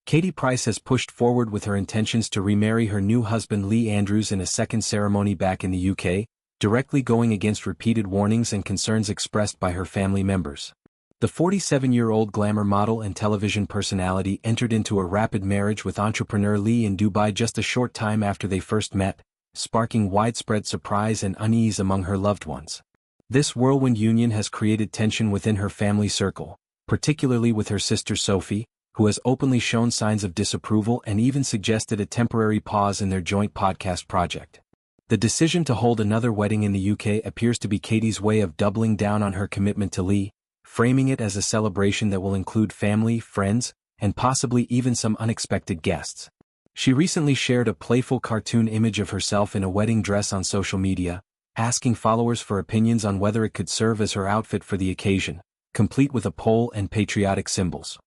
Katie Price has pushed forward with her intentions to remarry her new husband Lee Andrews in a second ceremony back in the UK, directly going against repeated warnings and concerns expressed by her family members. The 47-year-old glamour model and television personality entered into a rapid marriage with entrepreneur Lee in Dubai just a short time after they first met, sparking widespread surprise and unease among her loved ones. This whirlwind union has created tension within her family circle, particularly with her sister Sophie, who has openly shown signs of disapproval and even suggested a temporary pause in their joint podcast project. The decision to hold another wedding in the UK appears to be Katie's way of doubling down on her commitment to Lee, framing it as a celebration that will include family, friends, and possibly even some unexpected guests. She recently shared a playful cartoon image of herself in a wedding dress on social media, asking followers for opinions on whether it could serve as her outfit for the occasion, complete with a pole and patriotic symbols.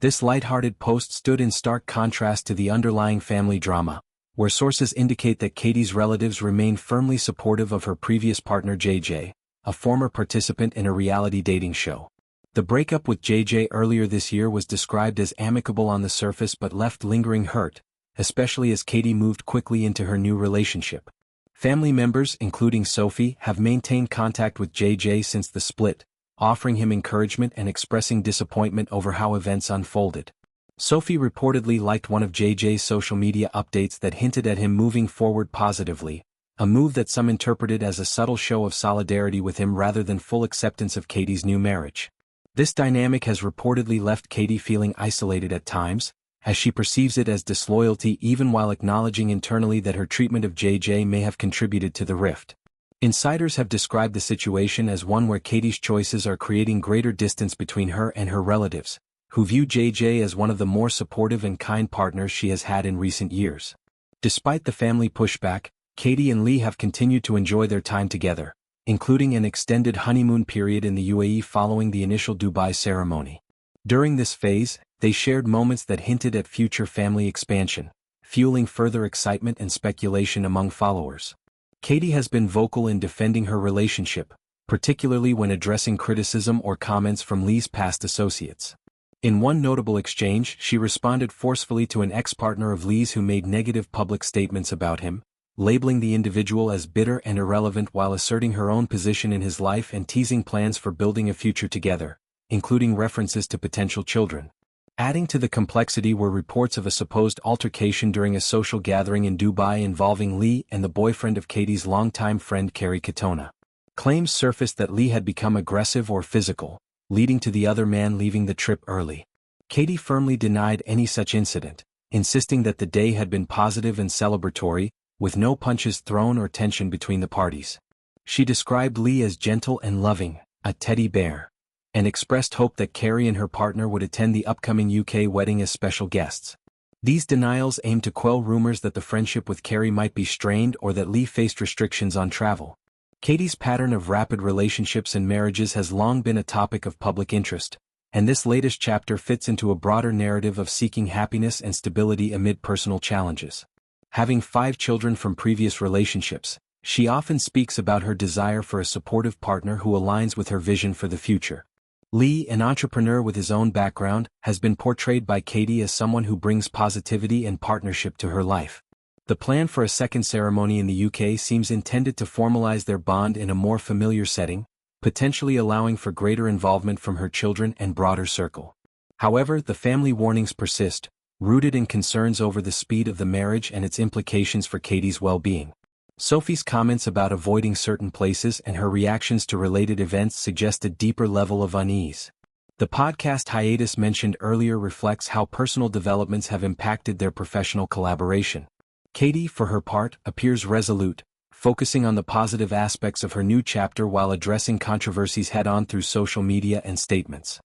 This lighthearted post stood in stark contrast to the underlying family drama, where sources indicate that Katie's relatives remain firmly supportive of her previous partner JJ, a former participant in a reality dating show. The breakup with JJ earlier this year was described as amicable on the surface but left lingering hurt, especially as Katie moved quickly into her new relationship. Family members, including Sophie, have maintained contact with JJ since the split, offering him encouragement and expressing disappointment over how events unfolded. Sophie reportedly liked one of JJ's social media updates that hinted at him moving forward positively, a move that some interpreted as a subtle show of solidarity with him rather than full acceptance of Katie's new marriage. This dynamic has reportedly left Katie feeling isolated at times, as she perceives it as disloyalty even while acknowledging internally that her treatment of JJ may have contributed to the rift. Insiders have described the situation as one where Katie's choices are creating greater distance between her and her relatives, who view JJ as one of the more supportive and kind partners she has had in recent years. Despite the family pushback, Katie and Lee have continued to enjoy their time together, including an extended honeymoon period in the UAE following the initial Dubai ceremony. During this phase, they shared moments that hinted at future family expansion, fueling further excitement and speculation among followers. Katie has been vocal in defending her relationship, particularly when addressing criticism or comments from Lee's past associates. In one notable exchange, she responded forcefully to an ex-partner of Lee's who made negative public statements about him, labeling the individual as bitter and irrelevant while asserting her own position in his life and teasing plans for building a future together, including references to potential children. Adding to the complexity were reports of a supposed altercation during a social gathering in Dubai involving Lee and the boyfriend of Katie's longtime friend Carrie Katona. Claims surfaced that Lee had become aggressive or physical, leading to the other man leaving the trip early. Katie firmly denied any such incident, insisting that the day had been positive and celebratory, with no punches thrown or tension between the parties. She described Lee as gentle and loving, a teddy bear, and expressed hope that Carrie and her partner would attend the upcoming UK wedding as special guests. These denials aimed to quell rumors that the friendship with Carrie might be strained or that Lee faced restrictions on travel. Katie's pattern of rapid relationships and marriages has long been a topic of public interest, and this latest chapter fits into a broader narrative of seeking happiness and stability amid personal challenges. Having 5 children from previous relationships, she often speaks about her desire for a supportive partner who aligns with her vision for the future. Lee, an entrepreneur with his own background, has been portrayed by Katie as someone who brings positivity and partnership to her life. The plan for a second ceremony in the UK seems intended to formalize their bond in a more familiar setting, potentially allowing for greater involvement from her children and broader circle. However, the family warnings persist, rooted in concerns over the speed of the marriage and its implications for Katie's well-being. Sophie's comments about avoiding certain places and her reactions to related events suggest a deeper level of unease. The podcast hiatus mentioned earlier reflects how personal developments have impacted their professional collaboration. Katie, for her part, appears resolute, focusing on the positive aspects of her new chapter while addressing controversies head-on through social media and statements.